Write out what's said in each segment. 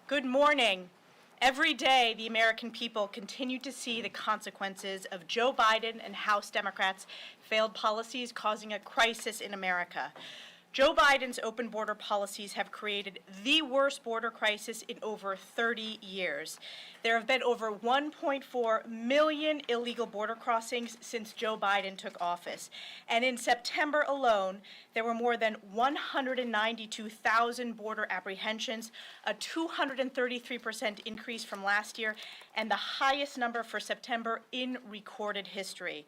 Good morning. Every day, the American people continue to see the consequences of Joe Biden and House Democrats' failed policies causing a crisis in America. Joe Biden's open border policies have created the worst border crisis in over 30 years. There have been over 1.4 million illegal border crossings since Joe Biden took office. And in September alone, there were more than 192,000 border apprehensions, a 233% increase from last year, and the highest number for September in recorded history.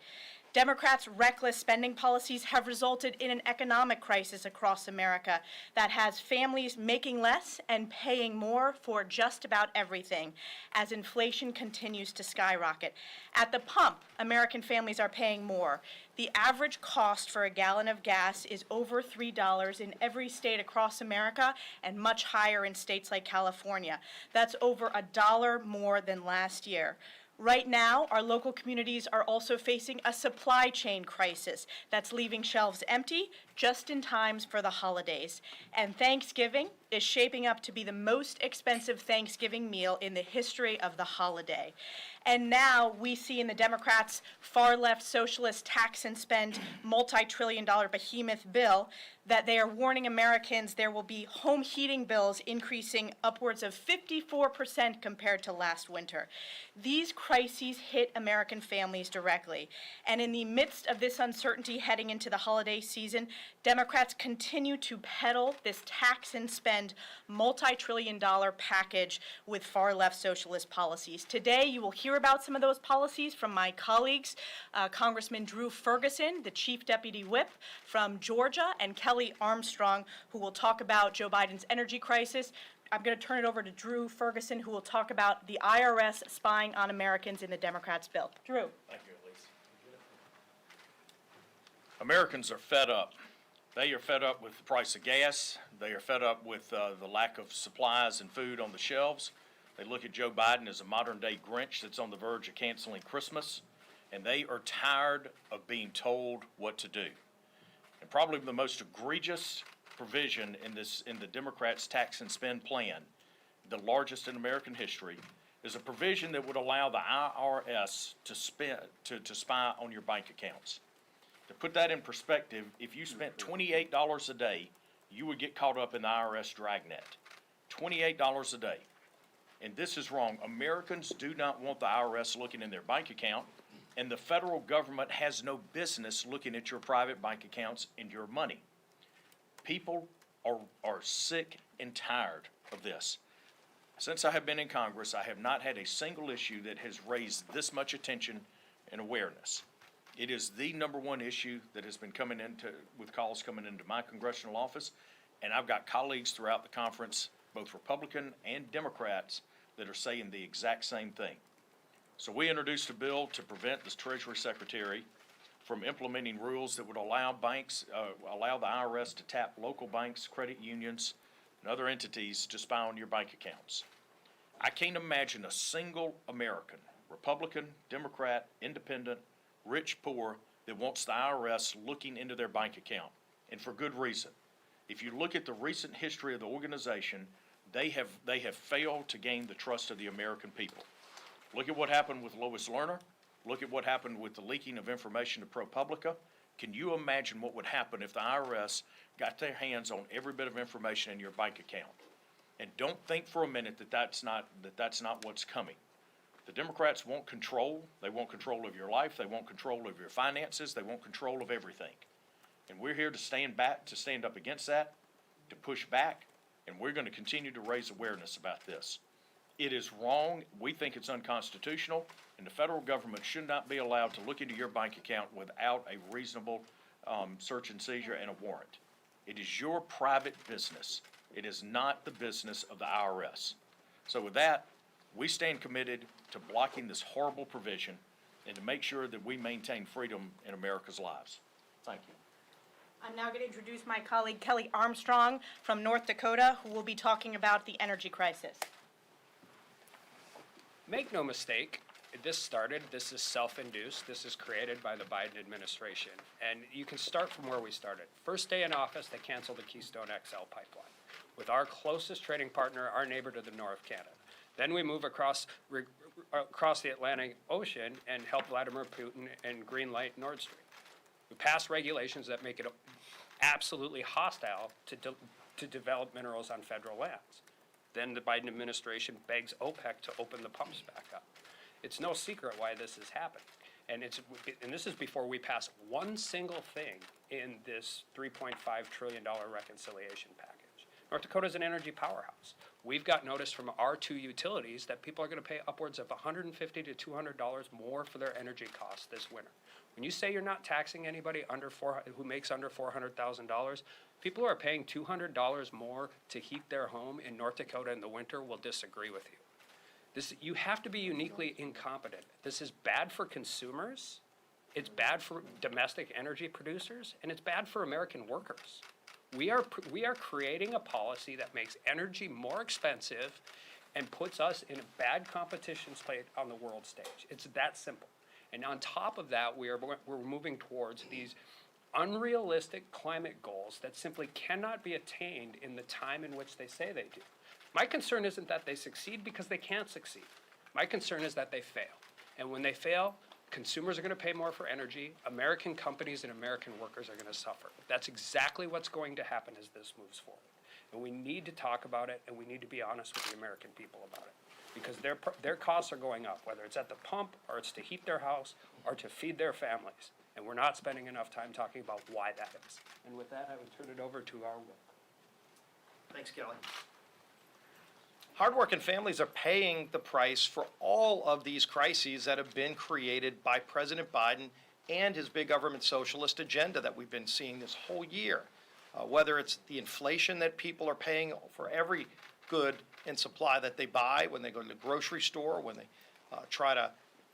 Democrats' reckless spending policies have resulted in an economic crisis across America that has families making less and paying more for just about everything as inflation continues to skyrocket. At the pump, American families are paying more. The average cost for a gallon of gas is over $3 in every state across America and much higher in states like California. That's over $1 more than last year. Right now, our local communities are also facing a supply chain crisis that's leaving shelves empty just in time for the holidays. And Thanksgiving is shaping up to be the most expensive Thanksgiving meal in the history of the holiday. And now we see in the Democrats' far-left socialist tax and spend multi-trillion-dollar behemoth bill that they are warning Americans there will be home heating bills increasing upwards of 54% compared to last winter. These crises hit American families directly. And in the midst of this uncertainty heading into the holiday season, Democrats continue to peddle this tax and spend multi-trillion-dollar package with far-left socialist policies. Today, you will hear about some of those policies from my colleagues, Congressman Drew Ferguson, the Chief Deputy Whip from Georgia, and Kelly Armstrong, who will talk about Joe Biden's energy crisis. I'm going to turn it over to Drew Ferguson, who will talk about the IRS spying on Americans in the Democrats' bill. Drew. Thank you, Elise. Americans are fed up. They are fed up with the price of gas. They are fed up with the lack of supplies and food on the shelves. They look at Joe Biden as a modern-day Grinch that's on the verge of canceling Christmas, and they are tired of being told what to do. And probably the most egregious provision in the Democrats' tax and spend plan, the largest in American history, is a provision that would allow the IRS to spy on your bank accounts. To put that in perspective, if you spent $28 a day, you would get caught up in the IRS dragnet. $28 a day. And this is wrong. Americans do not want the IRS looking in their bank account, and the federal government has no business looking at your private bank accounts and your money. People are sick and tired of this. Since I have been in Congress, I have not had a single issue that has raised this much attention and awareness. It is the number one issue that has been coming into, with calls coming into my congressional office, and I've got colleagues throughout the conference, both Republican and Democrats, that are saying the exact same thing. So we introduced a bill to prevent the Treasury Secretary from implementing rules that would allow allow the IRS to tap local banks, credit unions, and other entities to spy on your bank accounts. I can't imagine a single American, Republican, Democrat, Independent, rich, poor, that wants the IRS looking into their bank account, and for good reason. If you look at the recent history of the organization, they have failed to gain the trust of the American people. Look at what happened with Lois Lerner. Look at what happened with the leaking of information to ProPublica. Can you imagine what would happen if the IRS got their hands on every bit of information in your bank account? And don't think for a minute that that's not what's coming. The Democrats want control. They want control of your life. They want control of your finances. They want control of everything. And we're here to stand up against that, to push back, and we're going to continue to raise awareness about this. It is wrong. We think it's unconstitutional, and the federal government should not be allowed to look into your bank account without a reasonable search and seizure and a warrant. It is your private business. It is not the business of the IRS. So with that, we stand committed to blocking this horrible provision and to make sure that we maintain freedom in America's lives. Thank you. I'm now going to introduce my colleague Kelly Armstrong from North Dakota, who will be talking about the energy crisis. Make no mistake, this is self-induced. This is created by the Biden administration. And you can start from where we started. First day in office, they canceled the Keystone XL pipeline. with our closest trading partner, our neighbor to the north, Canada. Then we move across the Atlantic Ocean and help Vladimir Putin and greenlight Nord Stream. We pass regulations that make it absolutely hostile to develop minerals on federal lands. Then the Biden administration begs OPEC to open the pumps back up. It's no secret why this is happening. And this is before we pass one single thing in this $3.5 trillion reconciliation package. North Dakota is an energy powerhouse. We've got notice from our two utilities that people are going to pay upwards of $150 to $200 more for their energy costs this winter. When you say you're not taxing anybody who makes under $400,000, people who are paying $200 more to heat their home in North Dakota in the winter will disagree with you. You have to be uniquely incompetent. This is bad for consumers, it's bad for domestic energy producers, and it's bad for American workers. We are creating a policy that makes energy more expensive and puts us in a bad competition slate on the world stage. It's that simple. And on top of that, we're moving towards these unrealistic climate goals that simply cannot be attained in the time in which they say they do. My concern isn't that they succeed because they can't succeed. My concern is that they fail. And when they fail, consumers are going to pay more for energy, American companies and American workers are going to suffer. That's exactly what's going to happen as this moves forward. And we need to talk about it, and we need to be honest with the American people about it. Because their costs are going up, whether it's at the pump, or it's to heat their house, or to feed their families. And we're not spending enough time talking about why that is. And with that, I would turn it over to our whip. Thanks, Kelly. Hardworking families are paying the price for all of these crises that have been created by President Biden and his big government socialist agenda that we've been seeing this whole year. Whether it's the inflation that people are paying for every good and supply that they buy when they go to the grocery store, when they try to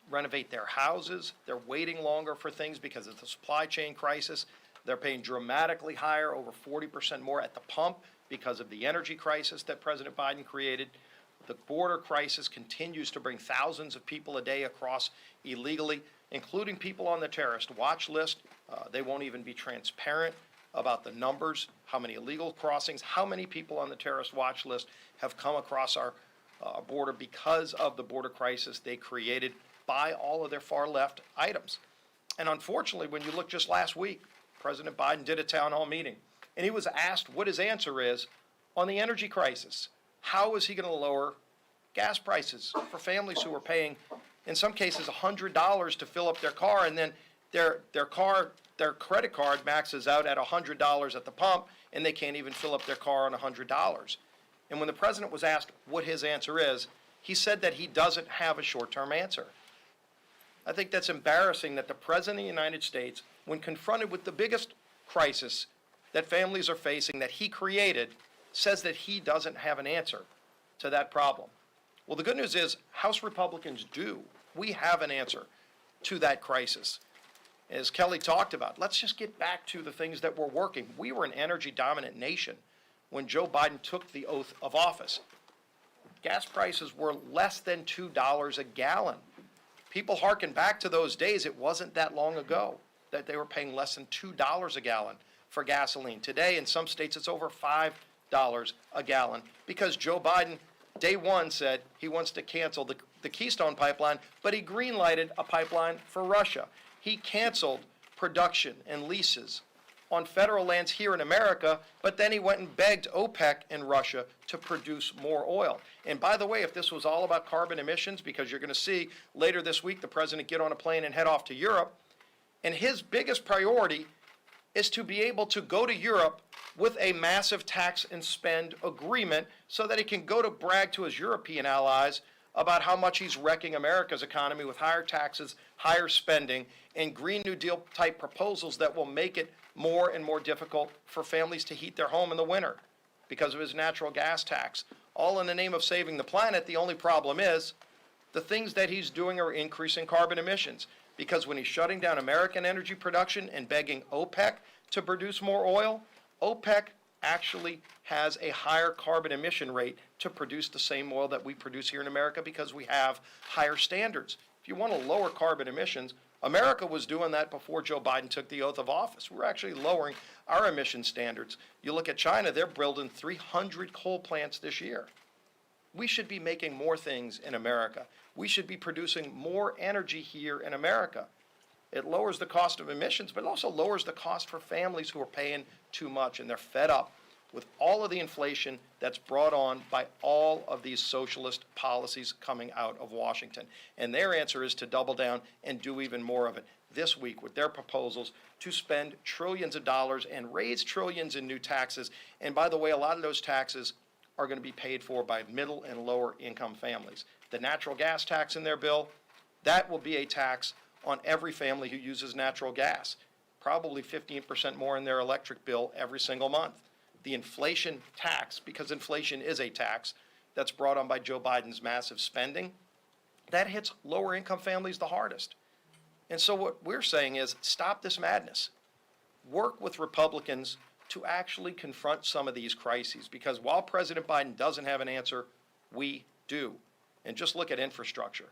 renovate their houses, they're waiting longer for things because of the supply chain crisis. They're paying dramatically higher, over 40% more at the pump because of the energy crisis that President Biden created. The border crisis continues to bring thousands of people a day across illegally, including people on the terrorist watch list. They won't even be transparent about the numbers, how many illegal crossings, how many people on the terrorist watch list have come across our border because of the border crisis they created by all of their far left items. And unfortunately, when you look just last week, President Biden did a town hall meeting, and he was asked what his answer is on the energy crisis. How is he going to lower gas prices for families who are paying, in some cases, $100 to fill up their car, and then their credit card maxes out at $100 at the pump, and they can't even fill up their car on $100. And when the president was asked what his answer is, he said that he doesn't have a short-term answer. I think that's embarrassing that the President of the United States, when confronted with the biggest crisis that families are facing that he created, says that he doesn't have an answer to that problem. Well, the good news is House Republicans do. We have an answer to that crisis. As Kelly talked about, let's just get back to the things that were working. We were an energy-dominant nation when Joe Biden took the oath of office. Gas prices were less than $2 a gallon. People harken back to those days. It wasn't that long ago that they were paying less than $2 a gallon for gasoline. Today, in some states, it's over $5 a gallon because Joe Biden, day one, said he wants to cancel the Keystone pipeline, but he green-lighted a pipeline for Russia. He canceled production and leases on federal lands here in America, but then he went and begged OPEC and Russia to produce more oil. And by the way, if this was all about carbon emissions, because you're going to see later this week the president get on a plane and head off to Europe, and his biggest priority is to be able to go to Europe with a massive tax and spend agreement so that he can go to brag to his European allies about how much he's wrecking America's economy with higher taxes, higher spending, and Green New Deal type proposals that will make it more and more difficult for families to heat their home in the winter because of his natural gas tax. All in the name of saving the planet. The only problem is the things that he's doing are increasing carbon emissions, because when he's shutting down American energy production and begging OPEC to produce more oil, OPEC actually has a higher carbon emission rate to produce the same oil that we produce here in America because we have higher standards. If you want to lower carbon emissions, America was doing that before Joe Biden took the oath of office. We're actually lowering our emission standards. You look at China, they're building 300 coal plants this year. We should be making more things in America. We should be producing more energy here in America. It lowers the cost of emissions, but it also lowers the cost for families who are paying too much, and they're fed up with all of the inflation that's brought on by all of these socialist policies coming out of Washington. And their answer is to double down and do even more of it this week with their proposals to spend trillions of dollars and raise trillions in new taxes. And by the way, a lot of those taxes are going to be paid for by middle and lower income families. The natural gas tax in their bill, that will be a tax on every family who uses natural gas, probably 15% more in their electric bill every single month. The inflation tax, because inflation is a tax that's brought on by Joe Biden's massive spending, that hits lower income families the hardest. And so what we're saying is stop this madness. Work with Republicans to actually confront some of these crises, because while President Biden doesn't have an answer, we do. And just look at infrastructure.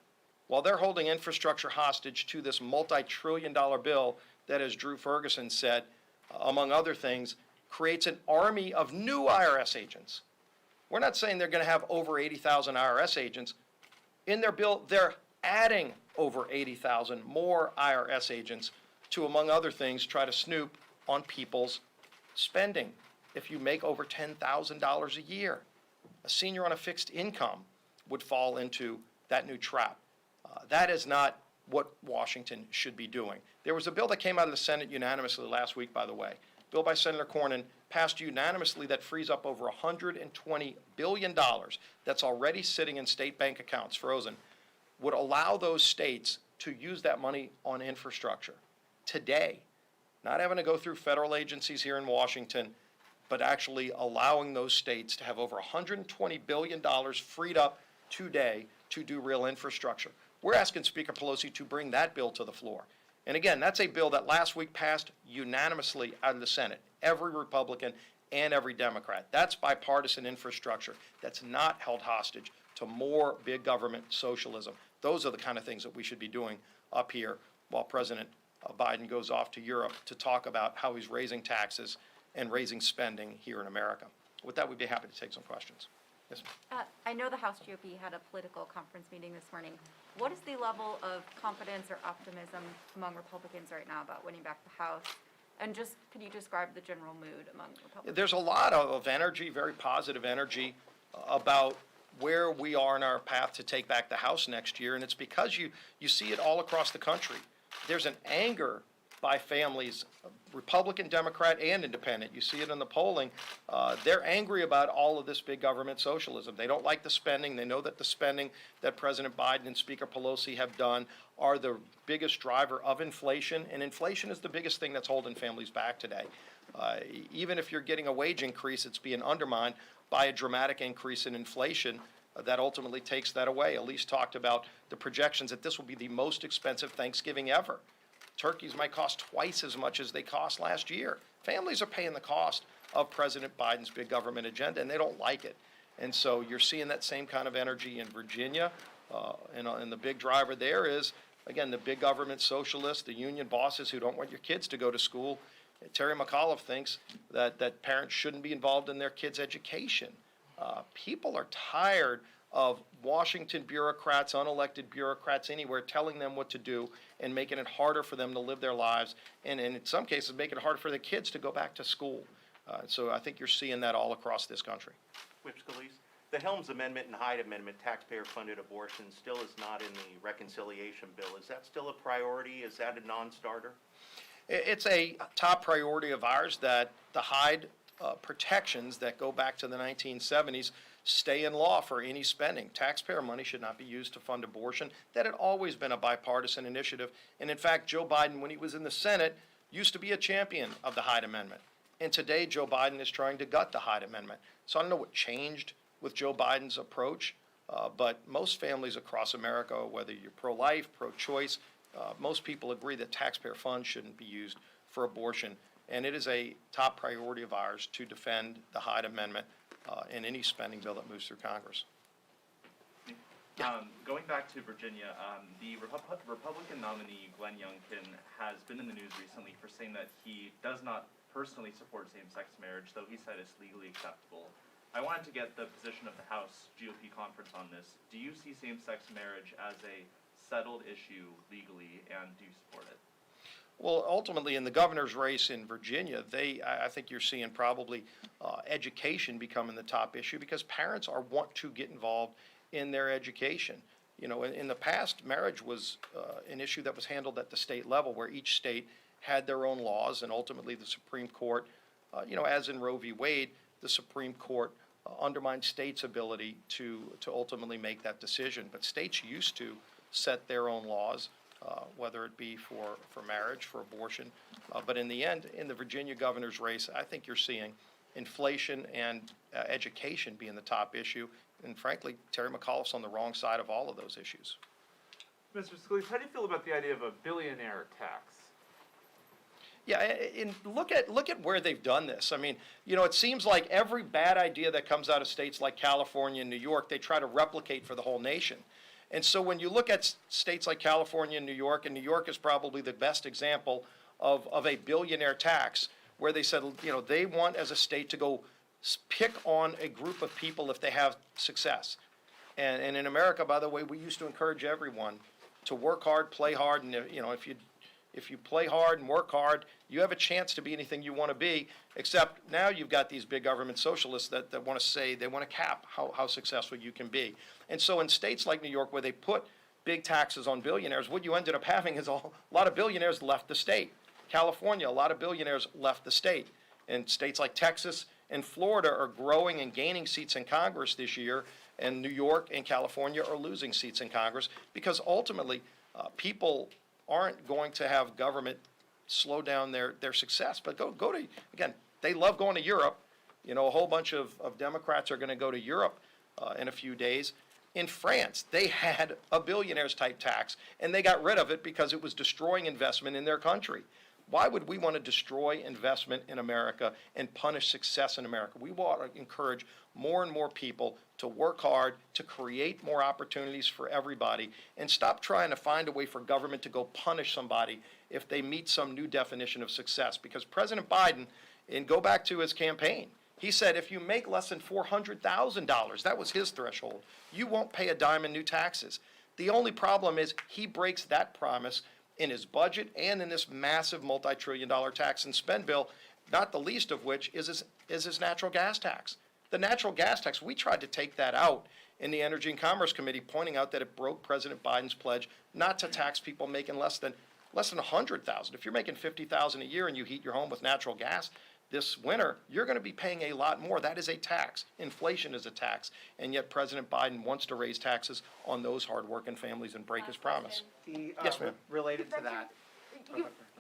While they're holding infrastructure hostage to this multi-trillion-dollar bill that, as Drew Ferguson said, among other things, creates an army of new IRS agents. We're not saying they're going to have over 80,000 IRS agents. In their bill, they're adding over 80,000 more IRS agents to, among other things, try to snoop on people's spending. If you make over $10,000 a year, a senior on a fixed income would fall into that new trap. That is not what Washington should be doing. There was a bill that came out of the Senate unanimously last week, by the way. Bill by Senator Cornyn passed unanimously that frees up over $120 billion that's already sitting in state bank accounts, frozen, would allow those states to use that money on infrastructure today, not having to go through federal agencies here in Washington, but actually allowing those states to have over $120 billion freed up today to do real infrastructure. We're asking Speaker Pelosi to bring that bill to the floor. And again, that's a bill that last week passed unanimously out of the Senate, every Republican and every Democrat. That's bipartisan infrastructure that's not held hostage to more big government socialism. Those are the kind of things that we should be doing up here while President Biden goes off to Europe to talk about how he's raising taxes and raising spending here in America. With that, we'd be happy to take some questions. Yes, ma'am. I know the House GOP had a political conference meeting this morning. What is the level of confidence or optimism among Republicans right now about winning back the House? And just, could you describe the general mood among Republicans? There's a lot of energy, very positive energy about where we are in our path to take back the House next year, and it's because you see it all across the country. There's an anger by families, Republican, Democrat, and Independent. You see it in the polling. They're angry about all of this big government socialism. They don't like the spending. They know that the spending that President Biden and Speaker Pelosi have done are the biggest driver of inflation, and inflation is the biggest thing that's holding families back today. Even if you're getting a wage increase, it's being undermined by a dramatic increase in inflation that ultimately takes that away. Elise talked about the projections that this will be the most expensive Thanksgiving ever. Turkeys might cost twice as much as they cost last year. Families are paying the cost of President Biden's big government agenda, and they don't like it. And so you're seeing that same kind of energy in Virginia, and the big driver there is, again, the big government socialists, the union bosses who don't want your kids to go to school. Terry McAuliffe thinks that parents shouldn't be involved in their kids' education. People are tired of Washington bureaucrats, unelected bureaucrats anywhere, telling them what to do and making it harder for them to live their lives, and in some cases making it harder for the kids to go back to school. So I think you're seeing that all across this country. Whip Scalise, the Helms Amendment and Hyde Amendment, taxpayer-funded abortion, still is not in the reconciliation bill. Is that still a priority? Is that a non-starter? It's a top priority of ours that the Hyde protections that go back to the 1970s stay in law for any spending. Taxpayer money should not be used to fund abortion. That had always been a bipartisan initiative. And in fact, Joe Biden, when he was in the Senate, used to be a champion of the Hyde Amendment. And today, Joe Biden is trying to gut the Hyde Amendment. So I don't know what changed with Joe Biden's approach, but most families across America, whether you're pro-life, pro-choice, most people agree that taxpayer funds shouldn't be used for abortion. And it is a top priority of ours to defend the Hyde Amendment in any spending bill that moves through Congress. Going back to Virginia, the Republican nominee, Glenn Youngkin, has been in the news recently for saying that he does not personally support same-sex marriage, though he said it's legally acceptable. I wanted to get the position of the House GOP conference on this. Do you see same-sex marriage as a settled issue legally, and do you support it? Well, ultimately, in the governor's race in Virginia, I think you're seeing probably education becoming the top issue because parents want to get involved in their education. You know, in the past, marriage was an issue that was handled at the state level, where each state had their own laws, and ultimately the Supreme Court, as in Roe v. Wade, the Supreme Court undermined states' ability to ultimately make that decision. But states used to set their own laws, whether it be for marriage, for abortion. But in the end, in the Virginia governor's race, I think you're seeing inflation and education being the top issue. And frankly, Terry McAuliffe's on the wrong side of all of those issues. Mr. Scalise, how do you feel about the idea of a billionaire tax? Yeah, and look at where they've done this. I mean, it seems like every bad idea that comes out of states like California and New York, they try to replicate for the whole nation. And so when you look at states like California and New York is probably the best example of a billionaire tax, where they said, they want as a state to go pick on a group of people if they have success. And in America, by the way, we used to encourage everyone to work hard, play hard, and if you play hard and work hard, you have a chance to be anything you want to be, except now you've got these big government socialists that want to say, they want to cap how successful you can be. And so in states like New York, where they put big taxes on billionaires, what you ended up having is a lot of billionaires left the state. California, a lot of billionaires left the state. And states like Texas and Florida are growing and gaining seats in Congress this year, and New York and California are losing seats in Congress because ultimately people aren't going to have government slow down their success. But go to, again, they love going to Europe. A whole bunch of Democrats are going to go to Europe in a few days. In France, they had a billionaires type tax, and they got rid of it because it was destroying investment in their country. Why would we want to destroy investment in America and punish success in America? We want to encourage more and more people to work hard, to create more opportunities for everybody, and stop trying to find a way for government to go punish somebody if they meet some new definition of success. Because President Biden, and go back to his campaign, he said if you make less than $400,000, that was his threshold, you won't pay a dime in new taxes. The only problem is he breaks that promise in his budget and in this massive multi-trillion-dollar tax and spend bill, not the least of which is his natural gas tax. The natural gas tax, we tried to take that out in the Energy and Commerce Committee, pointing out that it broke President Biden's pledge not to tax people making less than $100,000. If you're making $50,000 a year and you heat your home with natural gas this winter, you're going to be paying a lot more. That is a tax. Inflation is a tax. And yet President Biden wants to raise taxes on those hardworking families and break his promise. Yes, ma'am. Related to that.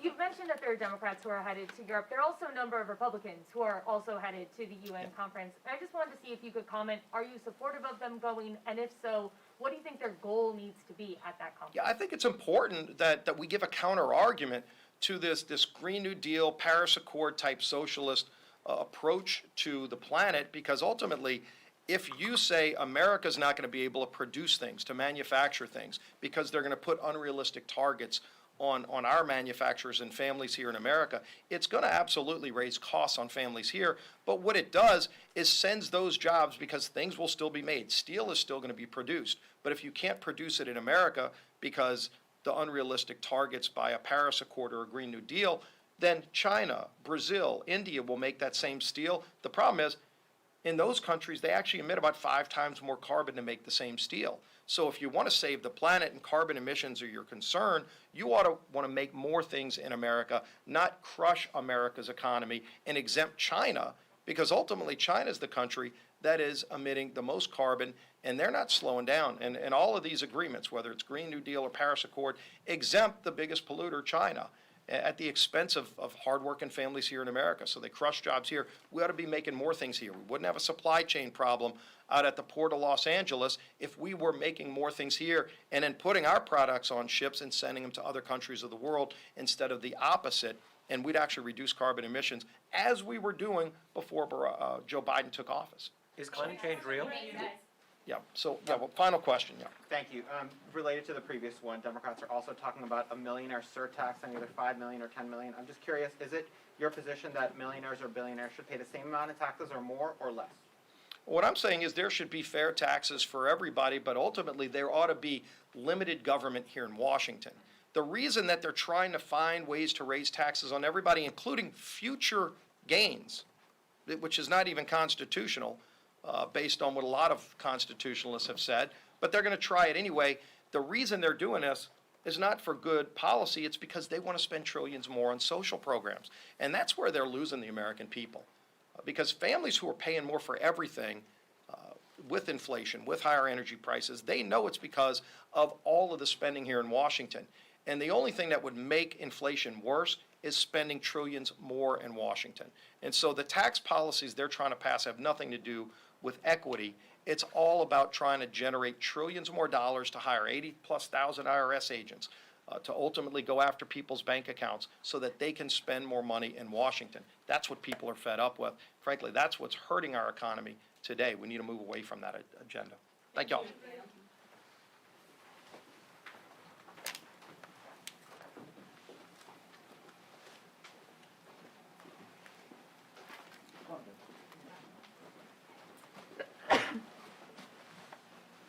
You've mentioned that there are Democrats who are headed to Europe. There are also a number of Republicans who are also headed to the UN conference. And I just wanted to see if you could comment, are you supportive of them going? And if so, what do you think their goal needs to be at that conference? Yeah, I think it's important that we give a counter argument to this Green New Deal, Paris Accord type socialist approach to the planet, because ultimately, if you say America's not going to be able to produce things, to manufacture things, because they're going to put unrealistic targets on our manufacturers and families here in America, it's going to absolutely raise costs on families here. But what it does is sends those jobs, because things will still be made. Steel is still going to be produced. But if you can't produce it in America because the unrealistic targets by a Paris Accord or a Green New Deal, then China, Brazil, India will make that same steel. The problem is, in those countries, they actually emit about 5 times more carbon to make the same steel. So if you want to save the planet and carbon emissions are your concern, you ought to want to make more things in America, not crush America's economy and exempt China, because ultimately China is the country that is emitting the most carbon, and they're not slowing down. And all of these agreements, whether it's Green New Deal or Paris Accord, exempt the biggest polluter, China, at the expense of hardworking families here in America. So they crush jobs here. We ought to be making more things here. We wouldn't have a supply chain problem out at the Port of Los Angeles if we were making more things here and then putting our products on ships and sending them to other countries of the world instead of the opposite. And we'd actually reduce carbon emissions, as we were doing before Joe Biden took office. Is climate change real? Yeah, so, yeah, well, final question, yeah. Thank you. Related to the previous one, Democrats are also talking about a millionaire surtax on either 5 million or 10 million. I'm just curious, is it your position that millionaires or billionaires should pay the same amount of taxes or more or less? What I'm saying is there should be fair taxes for everybody, but ultimately there ought to be limited government here in Washington. The reason that they're trying to find ways to raise taxes on everybody, including future gains, which is not even constitutional, based on what a lot of constitutionalists have said, but they're going to try it anyway. The reason they're doing this is not for good policy, it's because they want to spend trillions more on social programs. And that's where they're losing the American people. Because families who are paying more for everything, with inflation, with higher energy prices, they know it's because of all of the spending here in Washington. And the only thing that would make inflation worse is spending trillions more in Washington. And so the tax policies they're trying to pass have nothing to do with equity. It's all about trying to generate trillions more dollars to hire 80+ thousand IRS agents, to ultimately go after people's bank accounts so that they can spend more money in Washington. That's what people are fed up with. Frankly, that's what's hurting our economy today. We need to move away from that agenda. Thank y'all.